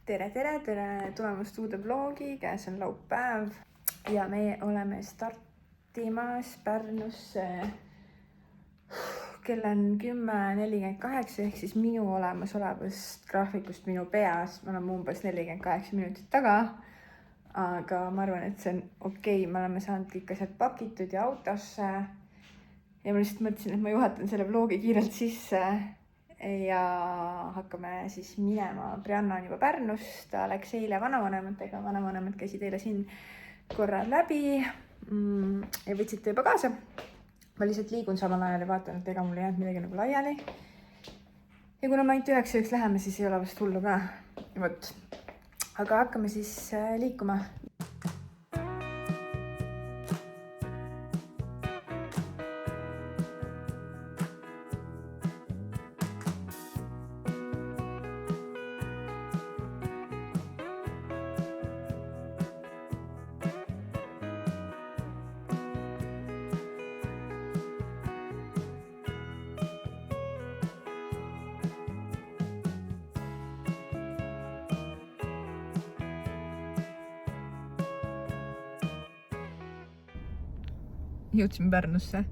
tere tulemast uude vlogi, käes on laupäev ja me oleme startimas Pärnusse. Kell on 10:48 ehk siis minu olemasolevast graafikust minu peas. Me oleme umbes 48 minutit taga, aga ma arvan, et see on okei. Me oleme saanud kõik asjad pakitud ja autosse ja ma lihtsalt mõtlesin, et ma juhatan selle vlogi kiirelt sisse ja hakkame siis minema. Brianna on juba Pärnus, ta läks eile vanavanematega, vanavanemad käisid eile siin korra läbi ja võtsite juba kaasa. Ma lihtsalt liigun samal ajal ja vaatan, et ega mul ei jäänud midagi nagu laiali. Ja kuna me ainult 9 läheme, siis ei ole vast hullu ka. Võt. Aga hakkame siis liikuma. Jõudsime Pärnusse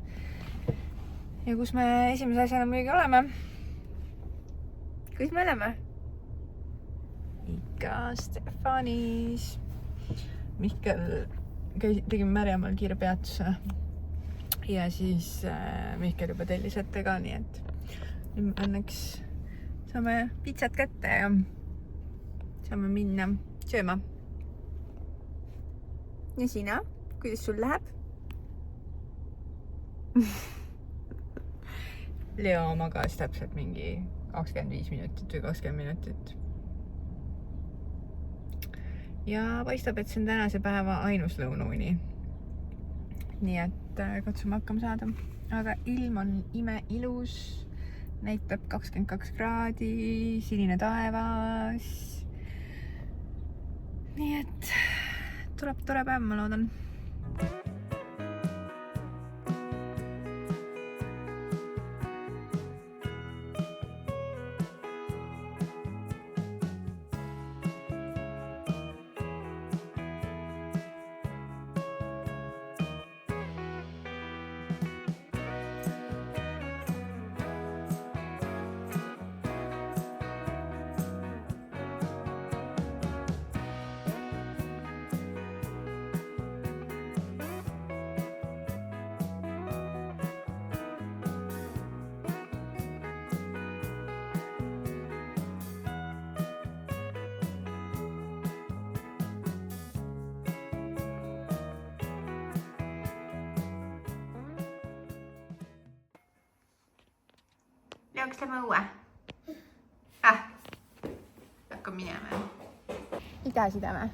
ja kus me esimese asjana muidugi oleme. Kus me oleme? Ikka Stefanis. Mihkel tegime Märjamaal kiire peatuse ja siis Mihkel juba tellis ette ka, nii et nüüd õnneks saame pitsat kätte ja saame minna sööma. Ja sina, kuidas sul läheb? Leo magas täpselt mingi 25 minutit või 20 minutit. Ja paistab, et see on tänase päeva ainus lõunauni. Nii et katsume hakkama saada. Aga ilm on imeilus. Näitab 22 kraadi, sinine taevas. Nii et tuleb tore päev, ma loodan. Leo, kas lähme õue? Hakkab minema. Idasidame.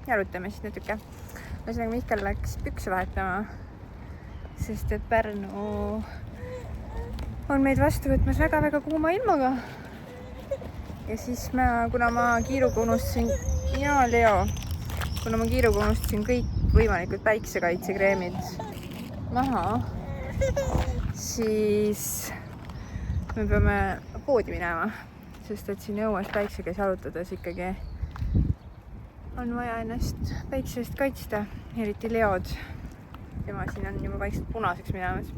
Jalutame siis natuke. Ühesõnaga Mihkel läks pükse vahetama, sest et Pärnu on meid vastu võtmas väga-väga kuuma ilmaga. Ja siis kuna ma kiiruga unustasin, kõik võimalikud päiksekaitsekreemid maha, siis me peame poodi minema, sest et siin õues päiksega jalutades ikkagi on vaja ennast päikse eest kaitsta, eriti Leod. Tema siin on juba vaikselt punaseks minemas.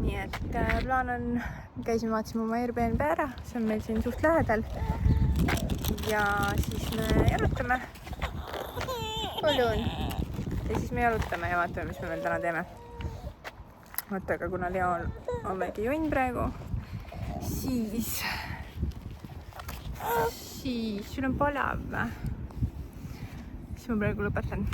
Nii et plaan on, käisime vaatasime oma Airbnb ära, see on meil siin suht lähedal. Ja siis me jalutame. Palun. Ja siis me jalutame ja vaatame, mis me veel täna teeme. Vaata, aga kuna Leo on väike jonn praegu, siis sul on palav. Siis ma praegu lõpetan.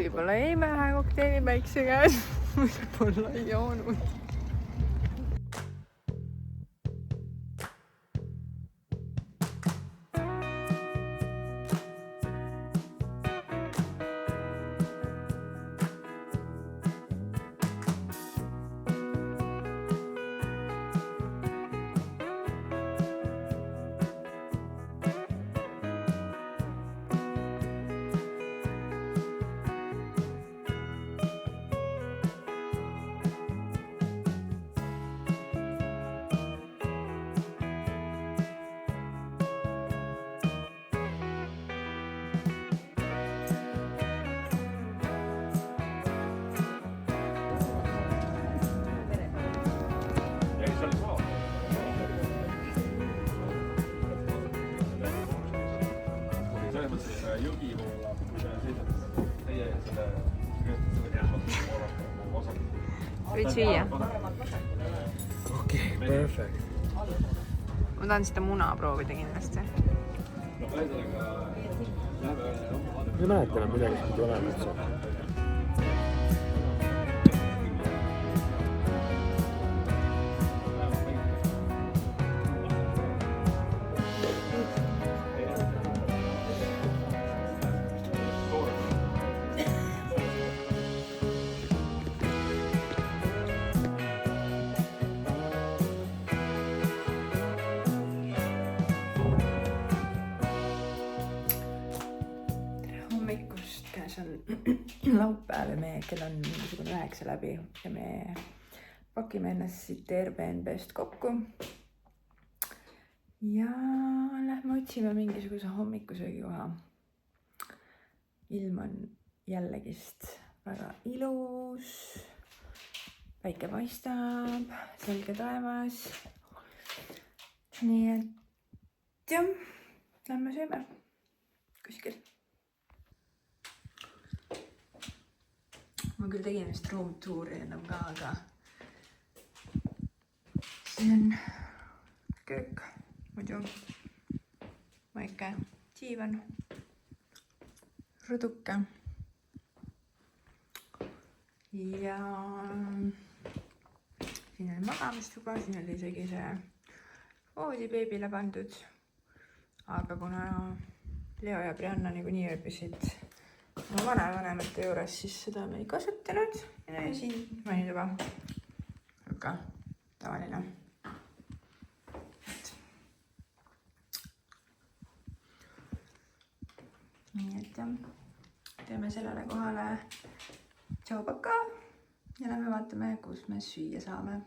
võib-olla jäime ühe kokteili päikse käes, võib-olla ei joonud. Jõgi poole, kui te seisate teie selle osa. Võid süüa? Okei, perfect. Ma tahan seda muna proovida kindlasti. No ühesõnaga läheme... Ma ei mäleta enam midagi, mis pidi olema üldse. Laupäev ja kell on mingisugune 9 läbi ja me pakime ennast siit Airbnb-st kokku ja lähme otsime mingisuguse hommikusöögikoha. Ilm on jällegist väga ilus, päike paistab, selge taevas. Nii et jah, lähme sööme kuskil. Ma küll tegin vist room touri ennem ka, aga siin on köök, muidu väike diivan, rõduke ja siin on magamistuba, siin oli isegi see voodi beebile pandud, aga kuna Leo ja Brianna niikuinii ööbisid oma vanavanemate juures, siis seda me ei kasutanud ja siin ma nüüd juba väga tavaline. Nii et teeme sellele kohale tšau paka ja lähme vaatame, kus me süüa saame.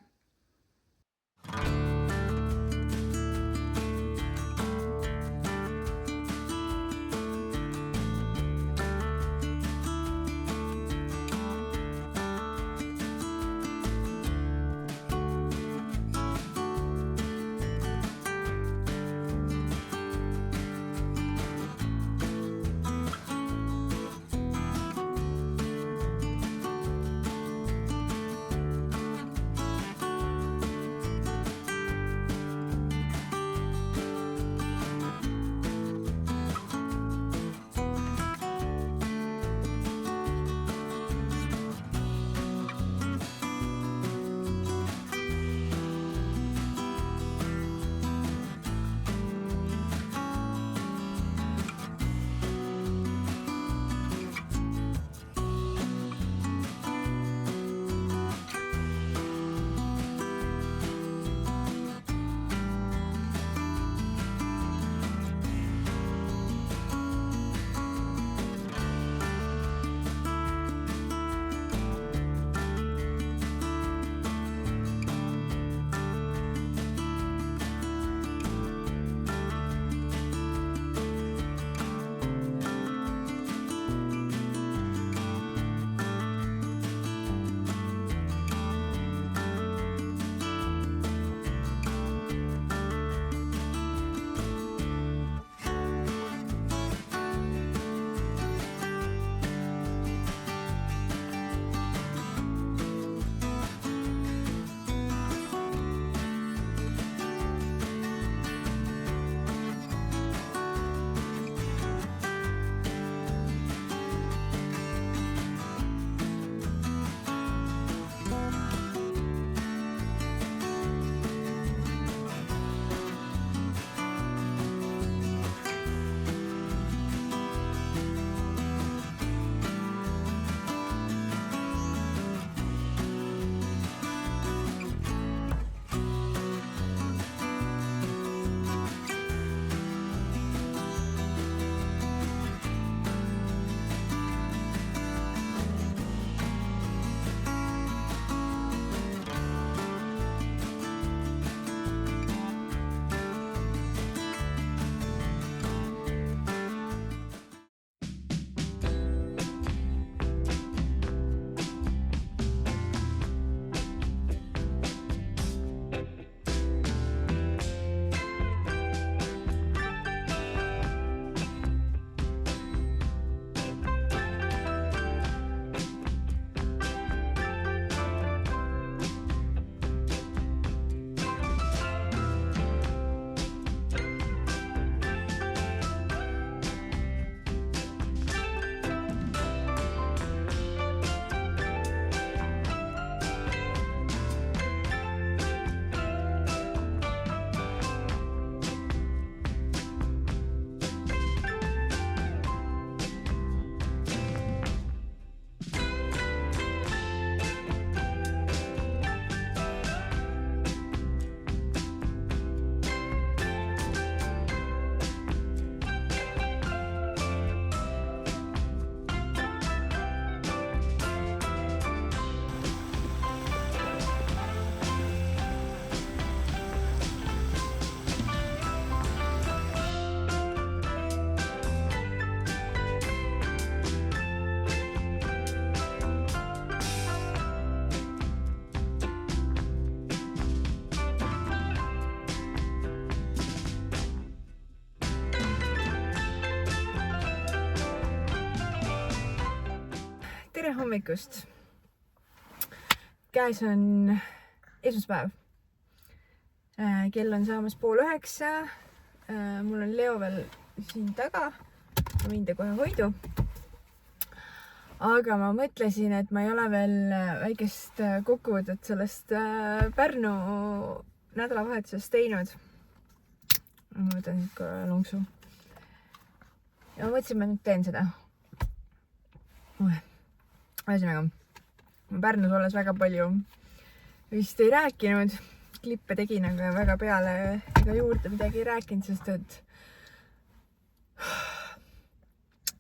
tere hommikust! Käes on esmaspäev. Kell on saamas 8:30. Mul on Leo veel siin taga. Ma viin ta kohe hoidu. Aga ma mõtlesin, et ma ei ole veel väikest kokkuvõtet sellest Pärnu nädalavahetusest teinud. Ma võtan siit kohe lonksu. Ja ma mõtlesin, et ma nüüd teen seda. Ühesõnaga, ma Pärnus olles väga palju vist ei rääkinud. Klippe tegin, aga väga peale ega juurde midagi ei rääkinud, sest et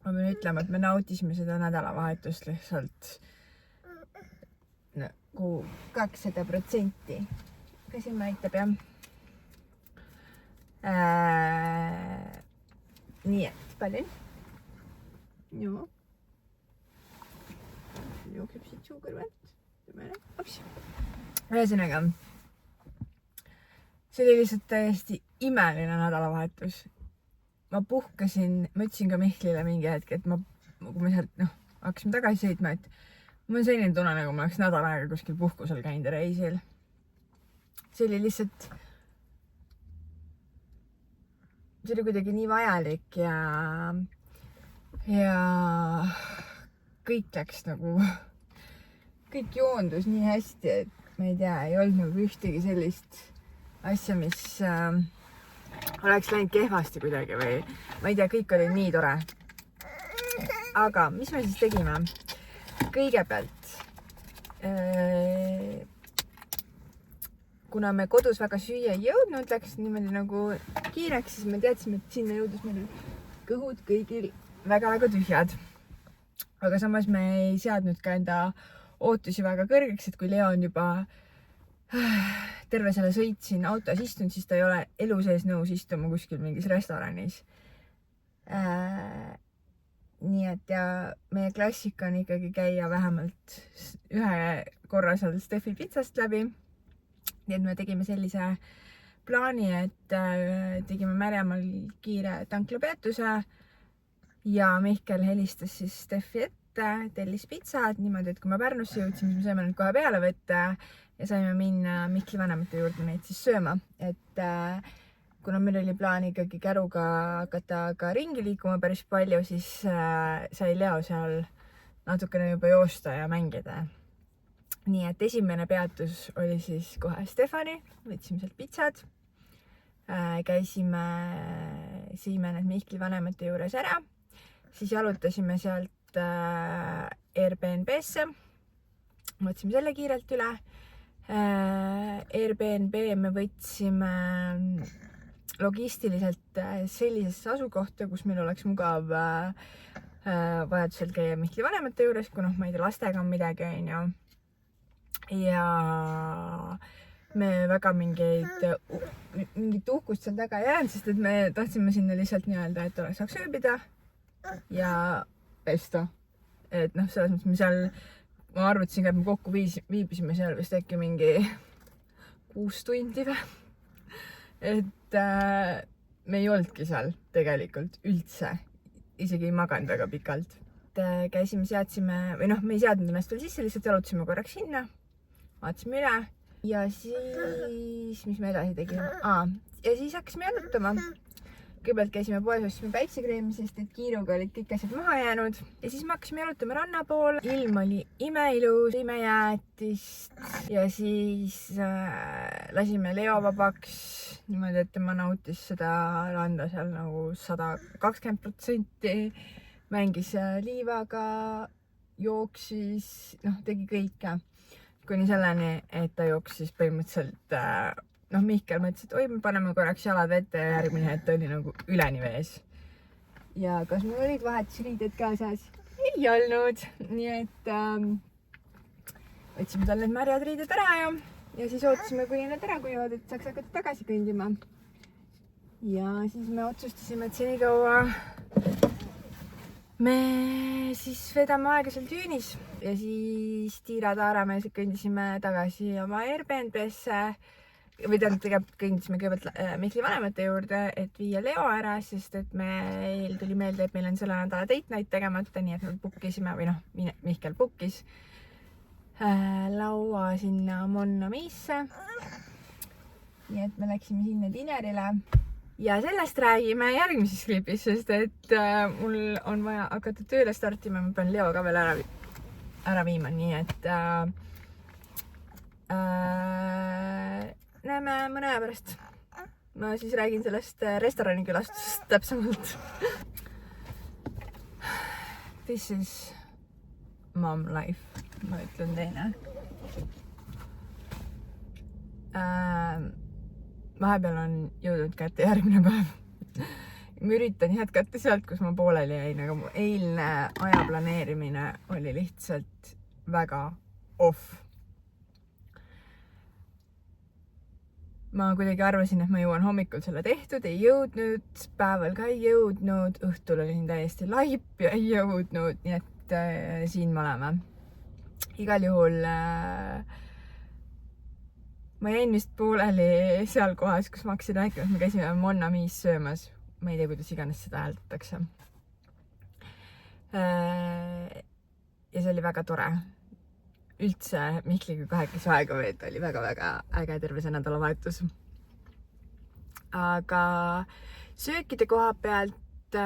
ma pean ütlema, et me nautisime seda nädalavahetust lihtsalt nagu 200%. Ka siin näitab, jah. Nii et, palju. Joo. Jookseb siit suu kõrvalt. Ühesõnaga, see oli lihtsalt täiesti imeline nädalavahetus. Ma puhkasin, ma ütlesin ka Mihklile mingi hetk, et kui me sealt hakkasime tagasi sõitma, et mul on selline tunne, nagu ma oleks nädal aega kuskil puhkusel käinud ja reisil. See oli lihtsalt, see oli kuidagi nii vajalik ja kõik läks nagu, kõik joondus nii hästi, et ma ei tea, ei olnud nagu ühtegi sellist asja, mis oleks läinud kehvasti kuidagi või ma ei tea, kõik oli nii tore. Aga mis me siis tegime? Kõigepealt, kuna me kodus väga süüa ei jõudnud, läks niimoodi nagu kiireks, siis me teadsime, et sinna jõudus meil kõhud kõigil väga-väga tühjad. Aga samas me ei seadnud ka enda ootusi väga kõrgeks, et kui Leo on juba terve selle sõit siin autos istunud, siis ta ei ole elu sees nõus istuma kuskil mingis restoranis. Nii et ja meie klassika on ikkagi käia vähemalt ühe korra seal Steffi Pitsast läbi. Nii et me tegime sellise plaani, et tegime Märjamaal kiire tanklapeatuse ja Mihkel helistas siis Steffi ette, tellis pitsad niimoodi, et kui me Pärnusse jõudsime, siis me saime nüüd kohe peale võtta ja saime minna Mihkli vanemate juurde neid siis sööma, et kuna meil oli plaan ikkagi käruga hakata ka ringi liikuma päris palju, siis sai Leo seal natukene juba joosta ja mängida. Nii et esimene peatus oli siis kohe Stefani, võtsime sealt pitsad, käisime, siime need Mihkli vanemate juures ära, siis jalutasime sealt Airbnb-sse, võtsime selle kiirelt üle. Airbnb me võtsime logistiliselt sellisesse asukohta, kus meil oleks mugav vajadusel käia Mihkli vanemate juures, kui ma ei tea, lastega on midagi, onju. Ja me väga mingit uhkust seal taga ei jäänud, sest et me tahtsime sinna lihtsalt nii-öelda, et saaks ööbida ja pesta. Et selles mõttes me seal, ma arvutasin ka, et me kokku viibisime seal vist äkki mingi 6 tundi või. Et me ei olnudki seal tegelikult üldse, isegi ei maganud väga pikalt. Käisime, seadsime, või me ei seadnud ennast veel sisse, lihtsalt jalutasime korraks sinna, vaatasime üle ja siis, mis me edasi tegime? Ja siis hakkasime jalutama. Kõigepealt käisime poes, ostsime päiksekreemi, sest et kiiruga olid kõik asjad maha jäänud. Ja siis me hakkasime jalutama ranna poole. Ilm oli imeilus, imejäätist ja siis lasime Leo vabaks. Niimoodi, et tema nautis seda randa seal nagu 120%. Mängis liivaga, jooksis, tegi kõike. Kuni selleni, et ta jooksis põhimõtteliselt Mihkel mõtles, et oi, me paneme korraks jalad vette ja järgmine hetk oli nagu üleni vees. Ja kas mul olid vahetusriided kaasas? Ei olnud. Nii et võtsime tal need märjad riided ära ja siis ootasime, kuni need ära kuivad, et saaks hakata tagasi kõndima. Ja siis me otsustasime, et senikaua me siis vedame aega seal tüünis ja siis Tiira Taara me kõndisime tagasi oma Airbnb-sse. või tegelikult kõndisime kõigepealt Mihkli vanemate juurde, et viia Leo ära, sest et meil tuli meelde, et meil on selle nädala date night tegemata, nii et me bookisime või noh, Mihkel bookis laua sinna Monna Miisse. Nii et me läksime sinna dinerile ja sellest räägime järgmises klipis, sest et mul on vaja hakata tööle startima, ma pean Leo ka veel ära viima, nii et näeme mõne aja pärast. Ma siis räägin sellest restoranikülastusest täpsemalt. This is mom life, ma ütlen teine. Vahepeal on jõudnud kätte järgmine päev. Ma üritan jätkata sealt, kus ma pooleli jäin, aga mu eilne aja planeerimine oli lihtsalt väga off. Ma kuidagi arvasin, et ma jõuan hommikul selle tehtud, ei jõudnud, päeval ka ei jõudnud, õhtul olin täiesti laip ja ei jõudnud, nii et siin me oleme. Igal juhul ma jäin vist pooleli seal kohas, kus ma hakkasin rääkima, et me käisime Monna Miis söömas. Ma ei tea, kuidas iganes seda hääldatakse. Ja see oli väga tore. Üldse Mihkliga kahekesi aega veeta oli väga-väga äge terve see nädalavahetus. Aga söökide koha pealt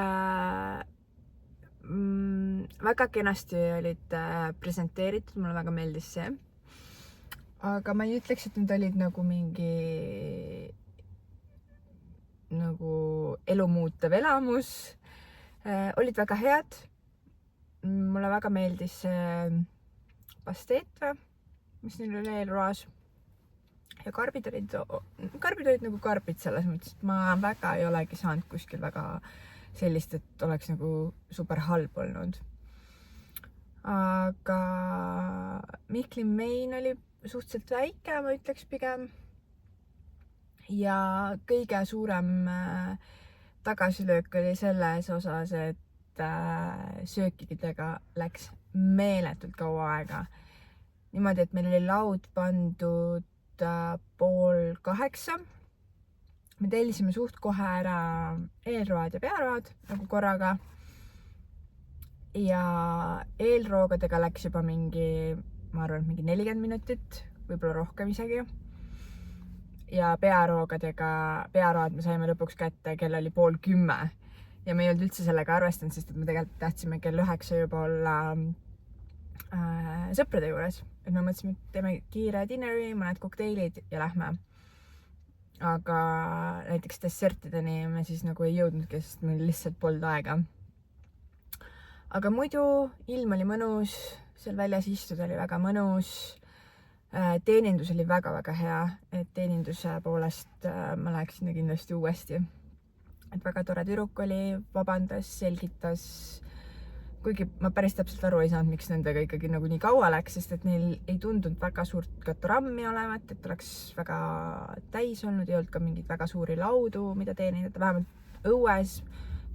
väga kenasti olid presenteeritud, mulle väga meeldis see. Aga ma ei ütleks, et need olid nagu mingi elumuutev elamus. Olid väga head. Mulle väga meeldis pasteet, mis neil oli eelroas. Ja karbid olid nagu karbid selles mõttes, et ma väga ei olegi saanud kuskil väga sellist, et oleks nagu super halb olnud. Aga Mihkli mein oli suhteliselt väike, ma ütleks pigem. Ja kõige suurem tagasilöök oli selles osas, et söökidega läks meeletult kaua aega. Niimoodi, et meil oli laud pandud 7:30. Me tellisime suht kohe ära eelroad ja pearoad nagu korraga. Ja eelroogadega läks juba ma arvan, mingi 40 minutit, võib-olla rohkem isegi. Ja pearoad me saime lõpuks kätte, kell oli 9:30. Ja me ei olnud üldse sellega arvestanud, sest et me tegelikult tahtsime kell 9 juba olla sõprade juures. Et me mõtlesime, et teeme kiire dinneri, mõned kokteilid ja lähme. Aga näiteks dessertideni me siis nagu ei jõudnudki, sest meil lihtsalt polnud aega. Aga muidu ilm oli mõnus, seal väljas istuda oli väga mõnus. Teenindus oli väga-väga hea, et teeninduse poolest ma läheks sinna kindlasti uuesti. Et väga tore tüdruk oli, vabandas, selgitas, kuigi ma päris täpselt aru ei saanud, miks nendega ikkagi nagu nii kaua läks, sest et neil ei tundunud väga suurt gatorammi olevat, et oleks väga täis olnud, ei olnud ka mingeid väga suuri laudu, mida teenindada, vähemalt õues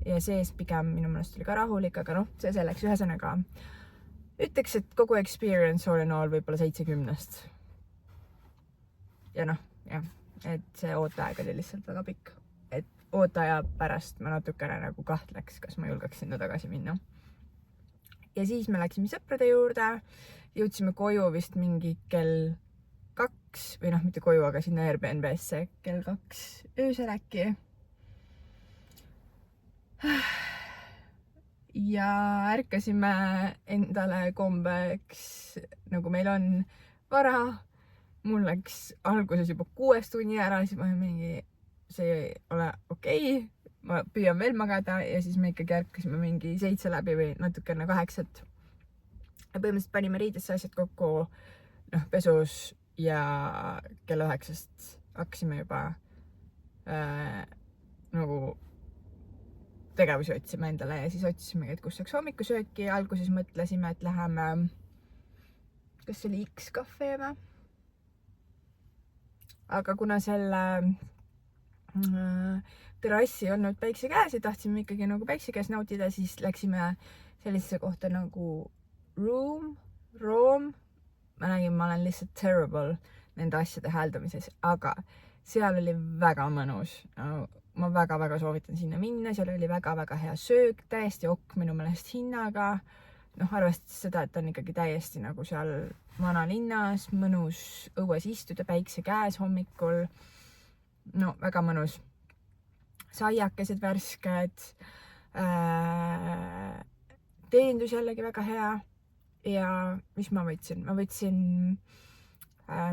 ja sees pigem minu meelest oli ka rahulik, aga noh, see selleks ühesõnaga. Ütleks, et kogu experience all in all võib-olla 70. Ja noh, jah, et see ooteaeg oli lihtsalt väga pikk. Et ooteaja pärast ma natukene nagu kahtleks, kas ma julgeks sinna tagasi minna. Ja siis me läksime sõprade juurde, jõudsime koju vist mingi kell 2, või noh, mitte koju, aga sinna Airbnb-sse kell 2 öösel äkki. Ja ärkasime endale kombeks, nagu meil on vara. Mul läks alguses juba 6 tunni ära, siis ma mingi, see ei ole okei. Ma püüan veel magada ja siis me ikkagi ärkasime mingi 7 läbi või natukene 8. Ja põhimõtteliselt panime riidesse asjad kokku pesus ja kell 9 hakkasime juba nagu tegevusi otsime endale ja siis otsisimegi, et kus saaks hommikusööki. Alguses mõtlesime, et läheme, kas see oli X-Cafe või? Aga kuna selle terrassi ei olnud päikse käes ja tahtsime ikkagi nagu päikse käes nautida, siis läksime sellisesse kohta nagu Room. Ma nägin, ma olen lihtsalt terrible nende asjade hääldamises, aga seal oli väga mõnus. Ma väga-väga soovitan sinna minna, seal oli väga-väga hea söök, täiesti ok minu meelest hinnaga. Noh, arvestades seda, et on ikkagi täiesti nagu seal vanalinnas, mõnus õues istuda päikse käes hommikul. No väga mõnus. Saiakesed värsked, teenindus jällegi väga hea ja mis ma võtsin? Ma võtsin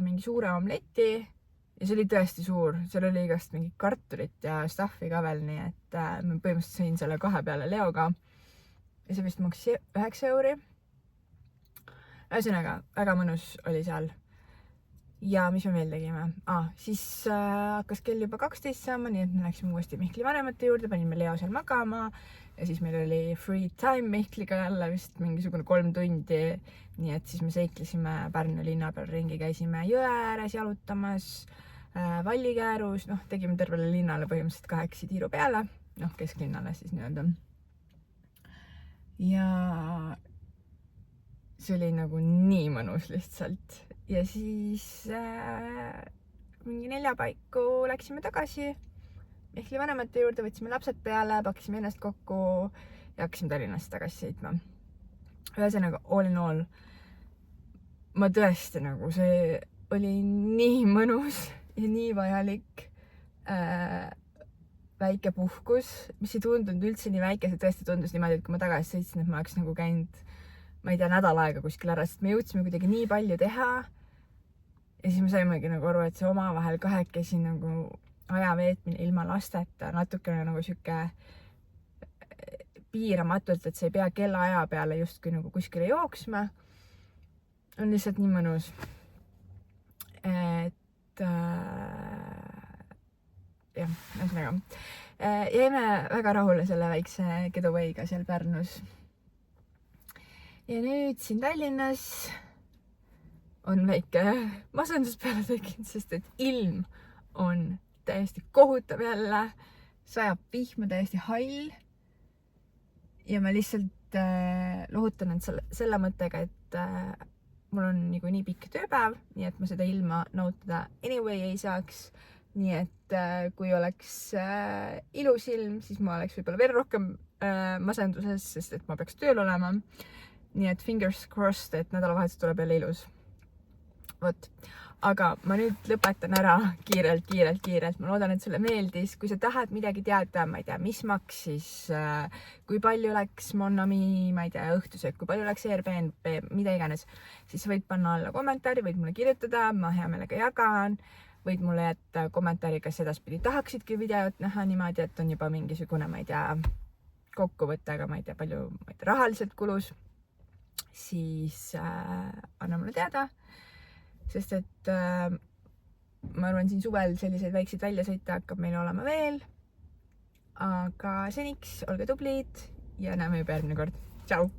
mingi suure omleti ja see oli tõesti suur, seal oli igast mingi kartulit ja staffi ka veel, nii et ma põhimõtteliselt sõin selle 2 peale Leoga ja see vist maksis 9 euri. Ühesõnaga, väga mõnus oli seal. Ja mis me veel tegime? Siis hakkas kell juba 12 saama, nii et me läksime uuesti Mihkli vanemate juurde, panime Leo seal magama ja siis meil oli free time Mihkliga jälle vist mingisugune 3 tundi. Nii et siis me seiklesime Pärnu linna peal ringi, käisime jõe ääres jalutamas, Vallikäärus, tegime tervele linnale põhimõtteliselt 8 tiiru peale, kesklinnale siis nii-öelda. Ja see oli nagu nii mõnus lihtsalt. Ja siis mingi 4 paiku läksime tagasi Mihkli vanemate juurde, võtsime lapsed peale, pakkisime ennast kokku ja hakkasime Tallinnast tagasi sõitma. Ühesõnaga, all in all, ma tõesti nagu see oli nii mõnus ja nii vajalik väike puhkus, mis ei tundunud üldse nii väike, see tõesti tundus niimoodi, et kui ma tagasi sõitsin, et ma oleks nagu käinud, ma ei tea, nädal aega kuskil ära, sest me jõudsime kuidagi nii palju teha. Ja siis me saimegi nagu aru, et see omavahel kahekesi nagu aja veetmine ilma lasteta natukene nagu siuke piiramatult, et sa ei pea kellaaja peale justkui nagu kuskile jooksma. On lihtsalt nii mõnus. Et jah, ühesõnaga. Jäime väga rahule selle väikse getaway'ga seal Pärnus. Ja nüüd siin Tallinnas on väike masendus peale tekkinud, sest et ilm on täiesti kohutav jälle, sajab vihma täiesti hall ja ma lihtsalt lohutan end selle mõttega, et mul on nii pikk tööpäev, nii et ma seda ilma nautida anyway ei saaks. Nii et kui oleks ilus ilm, siis ma oleks võib-olla veel rohkem masenduses, sest et ma peaks tööl olema. Nii et fingers crossed, et nädalavahetus tuleb jälle ilus. Vot. Aga ma nüüd lõpetan ära kiirelt. Ma loodan, et sulle meeldis. Kui sa tahad midagi teada, ma ei tea, mis maksis, kui palju läks Monami, ma ei tea, õhtusöök, kui palju läks Airbnb, mida iganes, siis võid panna alla kommentaari, võid mulle kirjutada, ma hea meelega jagan, võid mulle jätta kommentaari, kas edaspidi tahaksidki videot näha niimoodi, et on juba mingisugune, ma ei tea, kokkuvõte, aga ma ei tea, palju rahaliselt kulus, siis anna mulle teada. Sest et ma arvan, siin suvel selliseid väikseid väljasõite hakkab meil olema veel. Aga seniks olge tublid ja näeme juba järgmine kord. Tšau!